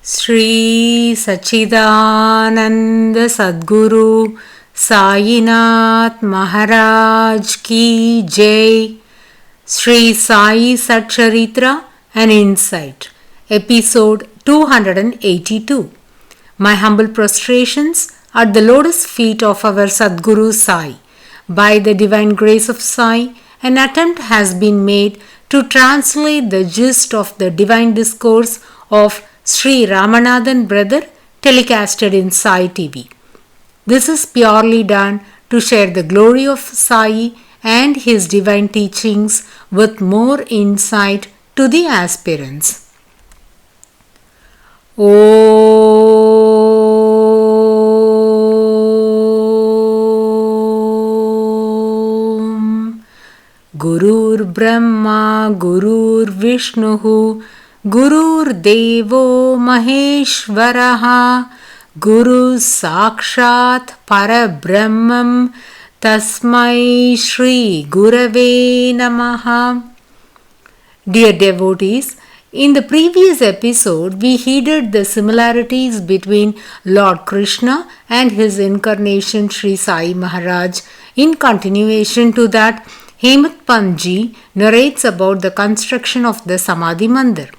Sri Sachidananda Sadguru Sainath Maharaj Ki Jai. Sri Sai SATCHARITRA, an insight. Episode 282. My humble prostrations at the lotus feet of our Sadguru Sai. By the divine grace of Sai, an attempt has been made to translate the gist of the divine discourse of Sri Ramanathan brother telecasted in Sai TV. This is purely done to share the glory of Sai and his divine teachings with more insight to the aspirants. Om Gurur Brahma Gurur Vishnuhu Gurur Devo Maheshwaraha Guru Sakshat Parabrahmam Tasmai Shri Gurave Namaha. Dear devotees, in the previous episode we heeded the similarities between Lord Krishna and his incarnation Sri Sai Maharaj. In continuation to that, Hemant Panji narrates about the construction of the Samadhi Mandir.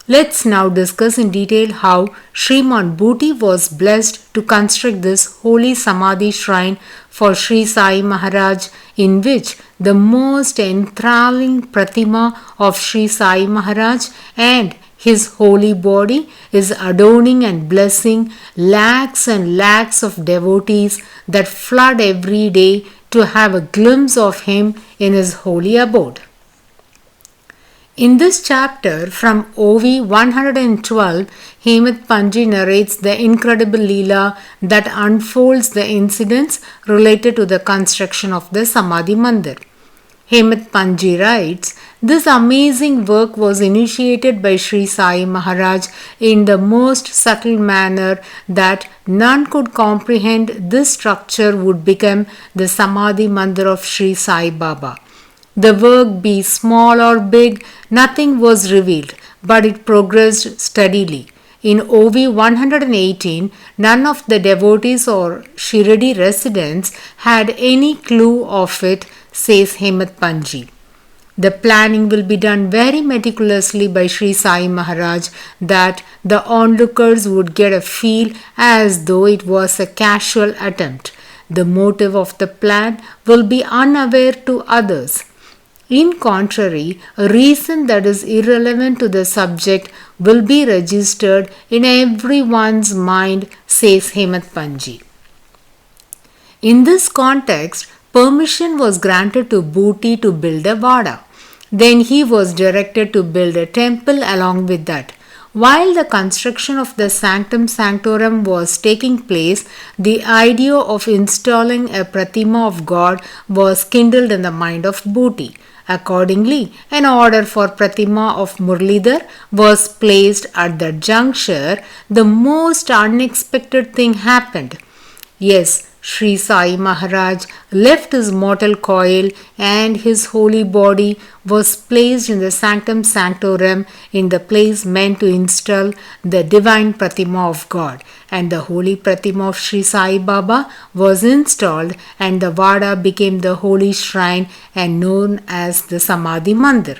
Let's now discuss in detail how Sriman Bhuti was blessed to construct this holy Samadhi shrine for Sri Sai Maharaj, in which the most enthralling pratima of Sri Sai Maharaj and his holy body is adorning and blessing lakhs and lakhs of devotees that flood every day to have a glimpse of him in his holy abode. In this chapter from OV 112, Hemant Panji narrates the incredible Leela that unfolds the incidents related to the construction of the Samadhi Mandir. Hemant Panji writes, this amazing work was initiated by Sri Sai Maharaj in the most subtle manner that none could comprehend. This structure would become the Samadhi Mandir of Sri Sai Baba. The work be small or big, nothing was revealed, but it progressed steadily. In OV 118, none of the devotees or Shirdi residents had any clue of it, says Hemant Panji. The planning will be done very meticulously by Sri Sai Maharaj that the onlookers would get a feel as though it was a casual attempt. The motive of the plan will be unaware to others. In contrary, a reason that is irrelevant to the subject will be registered in everyone's mind, says Hemant Panji. In this context, permission was granted to Bhuti to build a vada. Then he was directed to build a temple along with that. While the construction of the Sanctum Sanctorum was taking place, the idea of installing a pratima of God was kindled in the mind of Bhuti. Accordingly, an order for pratima of Murlidhar was placed at that juncture. The most unexpected thing happened. Yes, Sri Sai Maharaj left his mortal coil and his holy body was placed in the Sanctum Sanctorum, in the place meant to install the divine pratima of God, and the holy pratima of Sri Sai Baba was installed, and the vada became the holy shrine and known as the Samadhi Mandir.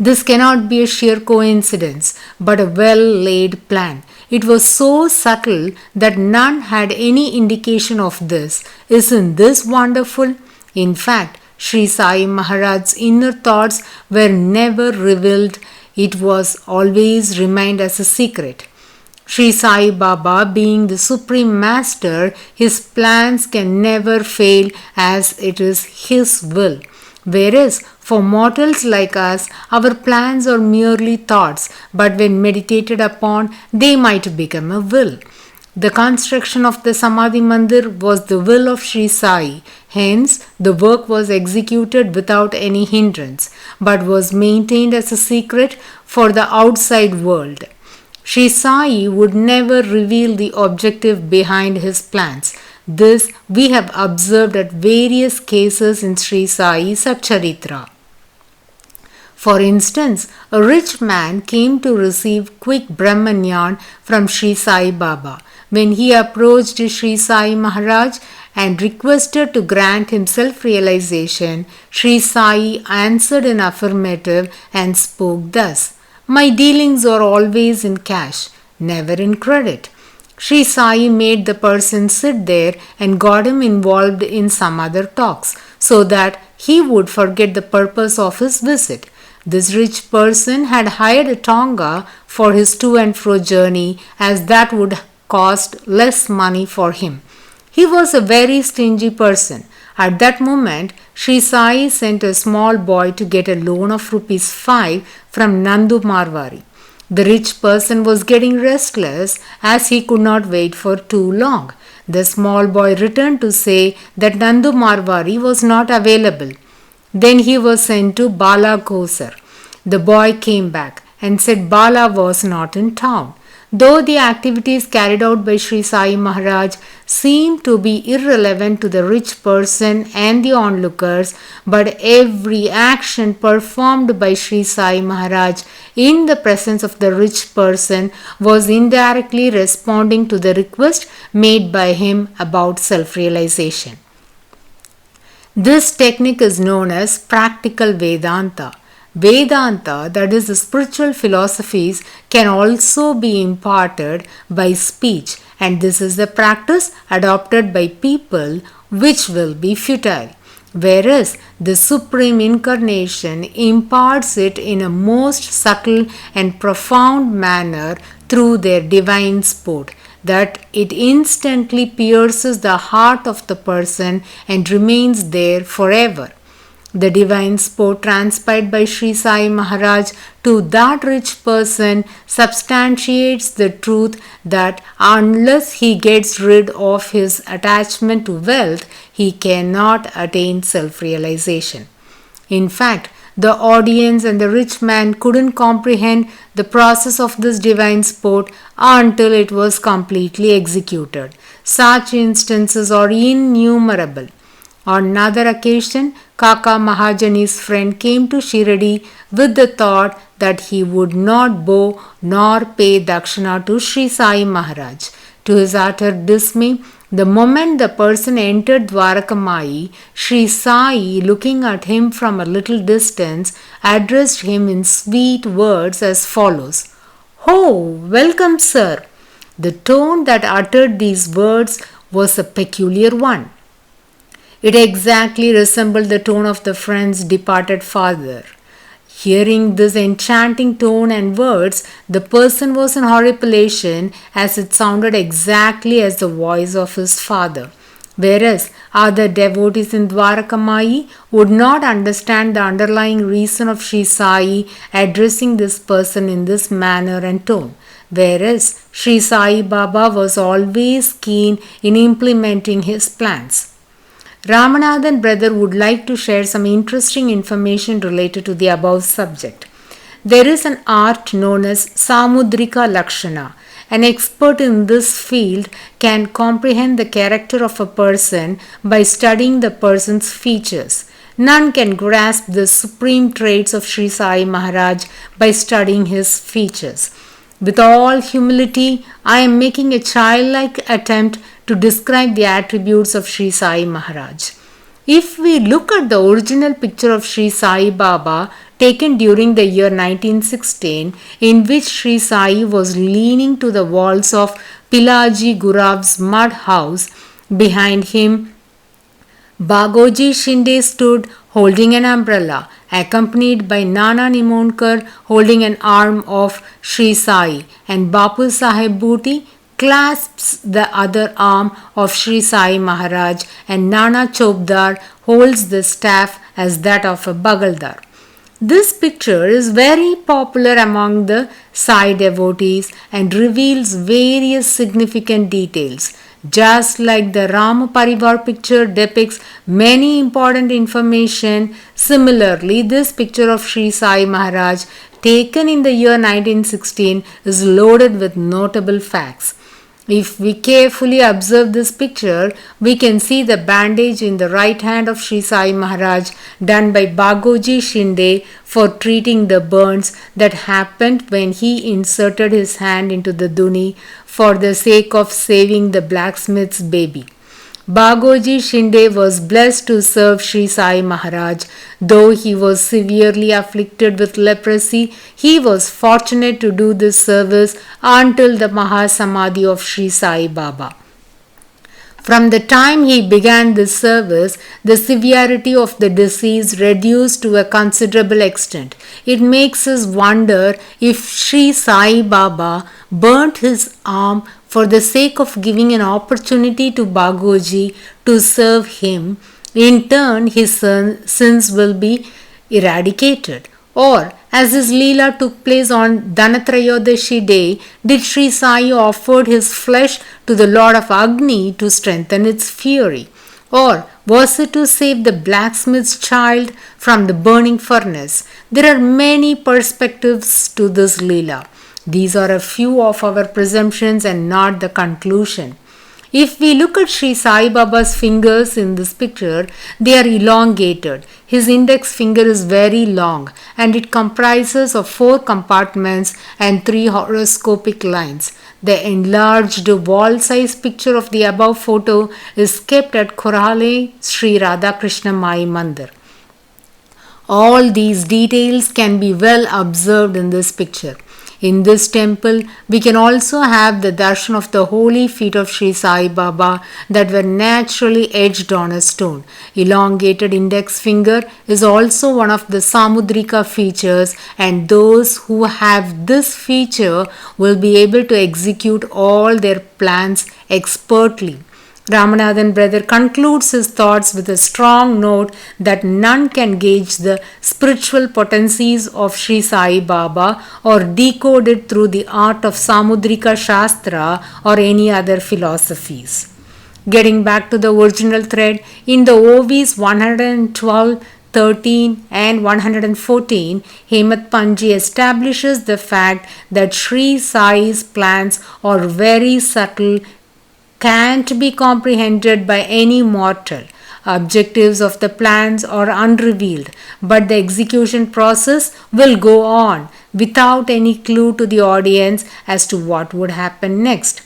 This cannot be a sheer coincidence, but a well-laid plan. It was so subtle that none had any indication of this. Isn't this wonderful? In fact, Sri Sai Maharaj's inner thoughts were never revealed. It was always remained as a secret. Sri Sai Baba being the Supreme Master, his plans can never fail as it is his will. Whereas for mortals like us, our plans are merely thoughts, but when meditated upon, they might become a will. The construction of the Samadhi Mandir was the will of Sri Sai. Hence, the work was executed without any hindrance, but was maintained as a secret for the outside world. Sri Sai would never reveal the objective behind his plans. This we have observed at various cases in Sri Sai SATCHARITRA. For instance, a rich man came to receive quick Brahmanyan from Sri Sai Baba. When he approached Sri Sai Maharaj and requested to grant him self-realization, Sri Sai answered in affirmative and spoke thus: "My dealings are always in cash, never in credit." Sri Sai made the person sit there and got him involved in some other talks so that he would forget the purpose of his visit. This rich person had hired a tonga for his to and fro journey, as that would cost less money for him. He was a very stingy person. At that moment, Sri Sai sent a small boy to get a loan of ₹5 from Nandu Marwari. The rich person was getting restless as he could not wait for too long. The small boy returned to say that Nandu Marwari was not available. Then he was sent to Bala Gosar. The boy came back and said Bala was not in town. Though the activities carried out by Sri Sai Maharaj seemed to be irrelevant to the rich person and the onlookers, but every action performed by Sri Sai Maharaj in the presence of the rich person was indirectly responding to the request made by him about self-realization. This technique is known as practical Vedanta. Vedanta, that is the spiritual philosophies, can also be imparted by speech, and this is the practice adopted by people which will be futile, whereas the Supreme Incarnation imparts it in a most subtle and profound manner through their divine sport, that it instantly pierces the heart of the person and remains there forever. The divine sport transpired by Sri Sai Maharaj to that rich person substantiates the truth that unless he gets rid of his attachment to wealth, he cannot attain self-realization. In fact, the audience and the rich man couldn't comprehend the process of this divine sport until it was completely executed. Such instances are innumerable. On another occasion, Kaka Mahajani's friend came to Shiradi with the thought that he would not bow nor pay dakshina to Sri Sai Maharaj. To his utter dismay, the moment the person entered Dwarakamai, Sri Sai, looking at him from a little distance, addressed him in sweet words as follows: "Oh, welcome, sir." The tone that uttered these words was a peculiar one. It exactly resembled the tone of the friend's departed father. Hearing this enchanting tone and words, the person was in horripilation, as it sounded exactly as the voice of his father. Whereas other devotees in Dwarakamai would not understand the underlying reason of Sri Sai addressing this person in this manner and tone. Whereas Sri Sai Baba was always keen in implementing his plans. Ramanathan brother would like to share some interesting information related to the above subject. There is an art known as Samudrika Lakshana. An expert in this field can comprehend the character of a person by studying the person's features. None can grasp the supreme traits of Sri Sai Maharaj by studying his features. With all humility, I am making a childlike attempt to describe the attributes of Sri Sai Maharaj. If we look at the original picture of Sri Sai Baba taken during the year 1916, in which Sri Sai was leaning to the walls of Pilaji Gurav's mud house, behind him Bagoji Shinde stood holding an umbrella, accompanied by Nana Nimonkar holding an arm of Sri Sai, and Bapu Sahib Bhuti clasps the other arm of Sri Sai Maharaj, and Nana Chopdar holds the staff as that of a Bagaldar. This picture is very popular among the Sai devotees and reveals various significant details. Just like the Rama Parivar picture depicts many important information, similarly this picture of Sri Sai Maharaj taken in the year 1916 is loaded with notable facts. If we carefully observe this picture, we can see the bandage in the right hand of Sri Sai Maharaj done by Bagoji Shinde for treating the burns that happened when he inserted his hand into the duni for the sake of saving the blacksmith's baby. Bagoji Shinde was blessed to serve Sri Sai Maharaj. Though he was severely afflicted with leprosy, he was fortunate to do this service until the Mahasamadhi of Sri Sai Baba. From the time he began this service, the severity of the disease reduced to a considerable extent. It makes us wonder if Sri Sai Baba burnt his arm for the sake of giving an opportunity to Bagoji to serve him. In turn, his sins will be eradicated. Or, as his Leela took place on Dhanatrayodashi day, did Sri Sai offered his flesh to the Lord of Agni to strengthen its fury? Or was it to save the blacksmith's child from the burning furnace? There are many perspectives to this Leela. These are a few of our presumptions and not the conclusion. If we look at Sri Sai Baba's fingers in this picture, they are elongated. His index finger is very long and it comprises of 4 compartments and 3 horoscopic lines. The enlarged wall-size picture of the above photo is kept at Korale Sri Radhakrishna Mai Mandir. All these details can be well observed in this picture. In this temple, we can also have the darshan of the holy feet of Sri Sai Baba that were naturally etched on a stone. Elongated index finger is also one of the Samudrika features, and those who have this feature will be able to execute all their plans expertly. Ramanathan brother concludes his thoughts with a strong note that none can gauge the spiritual potencies of Sri Sai Baba or decode it through the art of Samudrika Shastra or any other philosophies. Getting back to the original thread, in the OVs 112, 13 and 114, Hemat Panji establishes the fact that Sri Sai's plans are very subtle, can't be comprehended by any mortal. Objectives of the plans are unrevealed, but the execution process will go on without any clue to the audience as to what would happen next.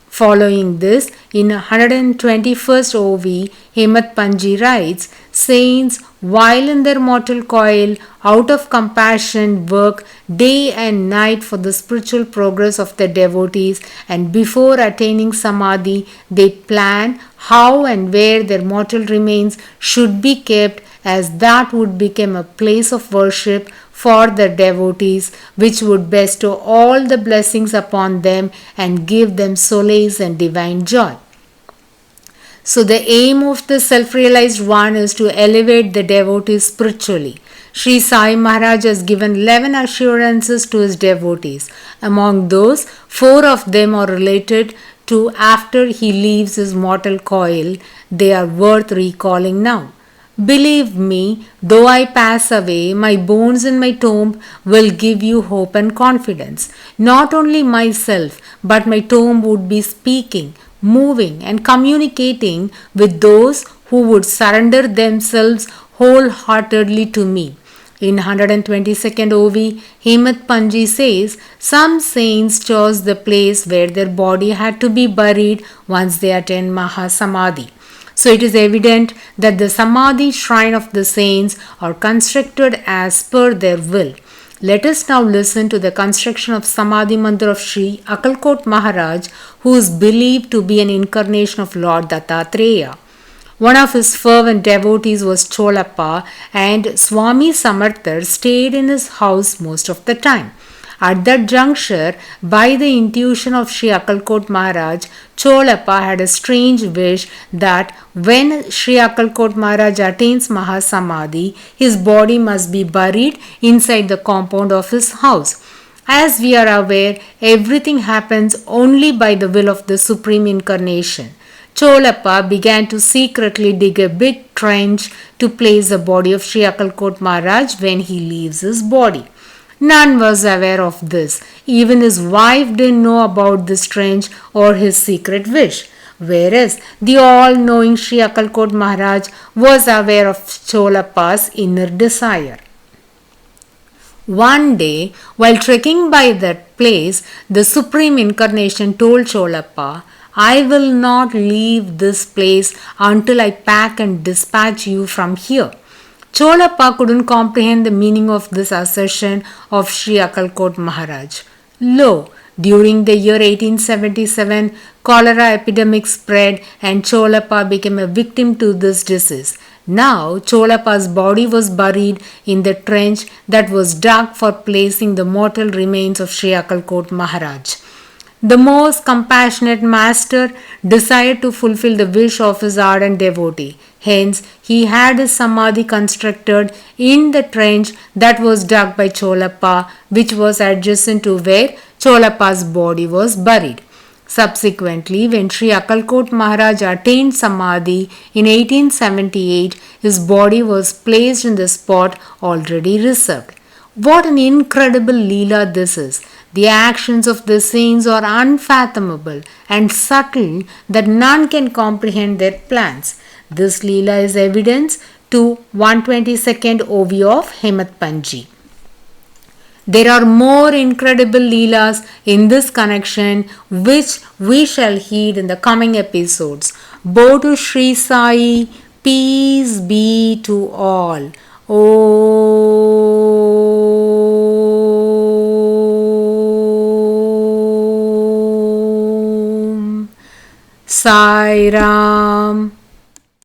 Following this, in 121st OV, Hemat Panji writes, Saints, while in their mortal coil, out of compassion, work day and night for the spiritual progress of the devotees, and before attaining Samadhi, they plan how and where their mortal remains should be kept, as that would become a place of worship for the devotees, which would bestow all the blessings upon them and give them solace and divine joy. So the aim of the self-realized one is to elevate the devotees spiritually. Sri Sai Maharaj has given 11 assurances to his devotees. Among those, 4 of them are related to after he leaves his mortal coil. They are worth recalling now. Believe me, though I pass away, my bones in my tomb will give you hope and confidence. Not only myself, but my tomb would be speaking, moving and communicating with those who would surrender themselves wholeheartedly to me. In 122nd OV, Hemat Panji says, some saints chose the place where their body had to be buried once they attained Mahasamadhi. So it is evident that the Samadhi shrine of the saints are constructed as per their will. Let us now listen to the construction of Samadhi Mandir of Sri Akalkot Maharaj, who is believed to be an incarnation of Lord Dattatreya. One of his fervent devotees was Cholappa, and Swami Samarthar stayed in his house most of the time. At that juncture, by the intuition of Sri Akalkot Maharaj, Cholappa had a strange wish that when Sri Akalkot Maharaj attains Mahasamadhi, his body must be buried inside the compound of his house. As we are aware, everything happens only by the will of the Supreme Incarnation. Cholappa began to secretly dig a big trench to place the body of Sri Akalkot Maharaj when he leaves his body. None was aware of this. Even his wife didn't know about this strange or his secret wish. Whereas the all-knowing Sri Akkalkot Maharaj was aware of Cholappa's inner desire. One day, while trekking by that place, the Supreme Incarnation told Cholappa, I will not leave this place until I pack and dispatch you from here. Cholappa couldn't comprehend the meaning of this assertion of Sri Akkalkot Maharaj. Lo, during the year 1877, cholera epidemic spread and Cholappa became a victim to this disease. Now, Cholappa's body was buried in the trench that was dug for placing the mortal remains of Sri Akkalkot Maharaj. The most compassionate master desired to fulfill the wish of his ardent devotee. Hence, he had his samadhi constructed in the trench that was dug by Cholappa, which was adjacent to where Cholappa's body was buried. Subsequently, when Sri Akkalkot Maharaj attained Samadhi in 1878, his body was placed in the spot already reserved. What an incredible Leela this is! The actions of the saints are unfathomable and subtle that none can comprehend their plans. This Leela is evidence to 122nd OV of Hemat Panji. There are more incredible Leelas in this connection which we shall heed in the coming episodes. Bow to Sri Sai, peace be to all. Om Sai Ram.